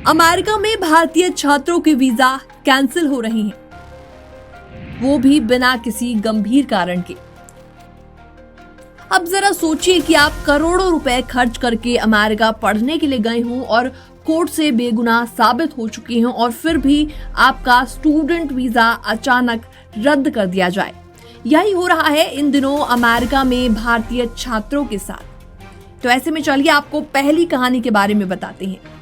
America में भारतीय छात्रों के वीजा कैंसिल हो रहे हैं, वो भी बिना किसी गंभीर कारण के। अब जरा सोचिए कि आप करोड़ों रुपए खर्च करके अमेरिका पढ़ने के लिए गए हों और कोर्ट से बेगुनाह साबित हो चुके हों और फिर भी आपका स्टूडेंट वीजा अचानक रद्द कर दिया जाए। यही हो रहा है इन दिनों अमेरिका में भारतीय छात्रों के साथ। तो ऐसे में चलिए आपको पहली कहानी के बारे में बताते हैं।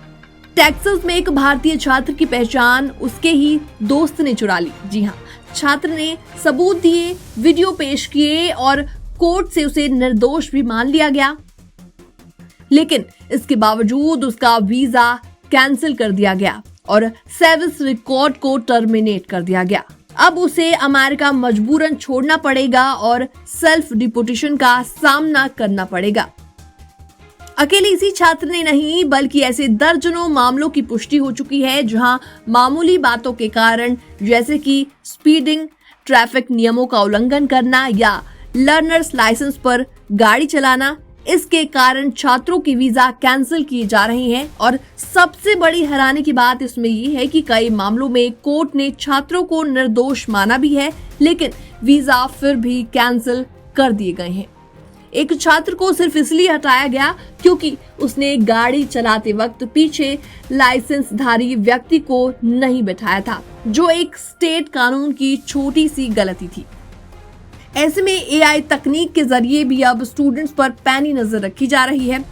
टेक्सास में एक भारतीय छात्र की पहचान उसके ही दोस्त ने चुरा ली। जी हाँ, छात्र ने सबूत दिए, वीडियो पेश किए और कोर्ट से उसे निर्दोष भी मान लिया गया, लेकिन इसके बावजूद उसका वीजा कैंसिल कर दिया गया और सर्विस रिकॉर्ड को टर्मिनेट कर दिया गया। अब उसे अमेरिका मजबूरन छोड़ना पड़ेगा और सेल्फ डिपोर्टेशन का सामना करना पड़ेगा। अकेले इसी छात्र ने नहीं बल्कि ऐसे दर्जनों मामलों की पुष्टि हो चुकी है जहां मामूली बातों के कारण जैसे कि स्पीडिंग, ट्रैफिक नियमों का उल्लंघन करना या लर्नर्स लाइसेंस पर गाड़ी चलाना, इसके कारण छात्रों की वीजा कैंसिल किए जा रहे हैं। और सबसे बड़ी हैरानी की बात इसमें ये है कि कई मामलों में कोर्ट ने छात्रों को निर्दोष माना भी है, लेकिन वीजा फिर भी कैंसिल कर दिए गए हैं। एक छात्र को सिर्फ इसलिए हटाया गया क्योंकि उसने गाड़ी चलाते वक्त पीछे लाइसेंसधारी व्यक्ति को नहीं बैठाया था, जो एक स्टेट कानून की छोटी सी गलती थी। ऐसे में एआई तकनीक के जरिए भी अब स्टूडेंट्स पर पैनी नजर रखी जा रही है।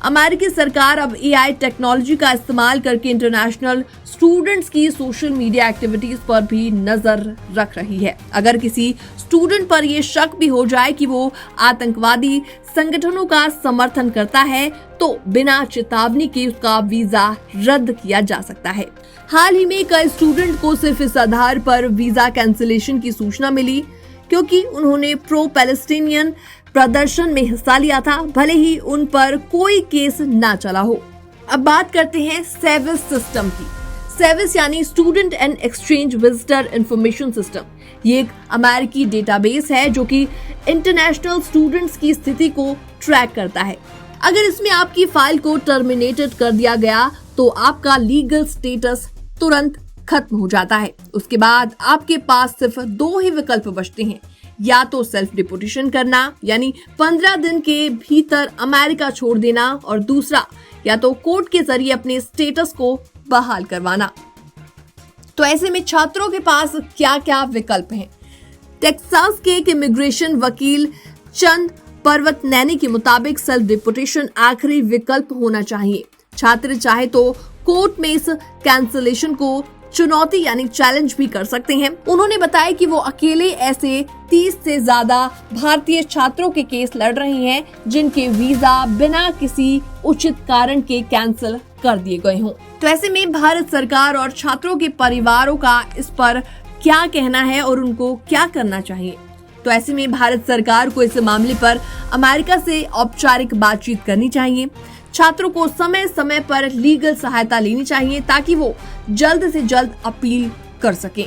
अमेरिकी सरकार अब एआई टेक्नोलॉजी का इस्तेमाल करके इंटरनेशनल स्टूडेंट्स की सोशल मीडिया एक्टिविटीज पर भी नजर रख रही है। अगर किसी स्टूडेंट पर यह शक भी हो जाए कि वो आतंकवादी संगठनों का समर्थन करता है, तो बिना चेतावनी के उसका वीजा रद्द किया जा सकता है। हाल ही में कई स्टूडेंट को सिर्फ इस आधार पर वीजा कैंसिलेशन की सूचना मिली क्योंकि उन्होंने प्रो पैलेस्टीनियन प्रदर्शन में हिस्सा लिया था, भले ही उन पर कोई केस ना चला हो। अब बात करते हैं सेविस सिस्टम की। सेविस यानी student and exchange visitor information system. ये एक अमेरिकी डेटाबेस है जो कि इंटरनेशनल स्टूडेंट्स की स्थिति को ट्रैक करता है। अगर इसमें आपकी फाइल को टर्मिनेटेड कर दिया गया तो आपका लीगल स्टेटस तुरंत खत्म हो जाता है। उसके बाद आपके पास सिर्फ दो ही विकल्प बचते हैं, या तो सेल्फ डिपोर्टेशन करना यानी 15 दिन के भीतर अमेरिका छोड़ देना, और दूसरा या तो कोर्ट के जरिए अपने स्टेटस को बहाल करवाना। तो ऐसे में छात्रों के पास क्या क्या विकल्प हैं? टेक्सास के एक इमिग्रेशन वकील चंद पर्वतनैनी के मुताबिक सेल्फ डिपोर्टेशन आखिरी विकल्प होना चाहिए। छात्र चाहे तो कोर्ट में इस कैंसिलेशन को चुनौती यानी चैलेंज भी कर सकते हैं। उन्होंने बताया कि वो अकेले ऐसे 30 से ज्यादा भारतीय छात्रों के केस लड़ रहे हैं जिनके वीजा बिना किसी उचित कारण के कैंसिल कर दिए गए हों। तो ऐसे में भारत सरकार और छात्रों के परिवारों का इस पर क्या कहना है और उनको क्या करना चाहिए? तो ऐसे में भारत सरकार को इस मामले पर अमेरिका से औपचारिक बातचीत करनी चाहिए। छात्रों को समय समय पर लीगल सहायता लेनी चाहिए ताकि वो जल्द से जल्द अपील कर सकें।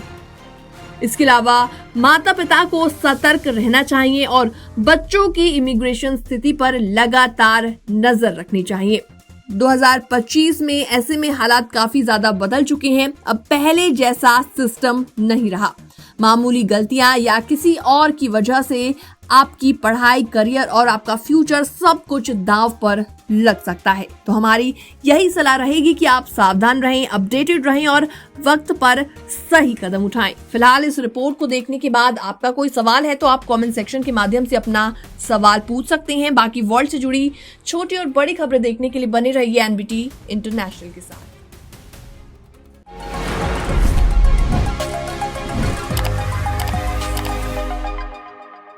इसके अलावा माता पिता को सतर्क रहना चाहिए और बच्चों की इमिग्रेशन स्थिति पर लगातार नजर रखनी चाहिए। 2025 में ऐसे में हालात काफी ज्यादा बदल चुके हैं। अब पहले जैसा सिस्टम नहीं रहा। मामूली गलतियां या किसी और की वजह से आपकी पढ़ाई, करियर और आपका फ्यूचर सब कुछ दांव पर लग सकता है। तो हमारी यही सलाह रहेगी कि आप सावधान रहें, अपडेटेड रहें और वक्त पर सही कदम उठाएं। फिलहाल इस रिपोर्ट को देखने के बाद आपका कोई सवाल है तो आप कमेंट सेक्शन के माध्यम से अपना सवाल पूछ सकते हैं। बाकी वर्ल्ड से जुड़ी छोटी और बड़ी खबरें देखने के लिए बने रहिए एनबीटी इंटरनेशनल के साथ।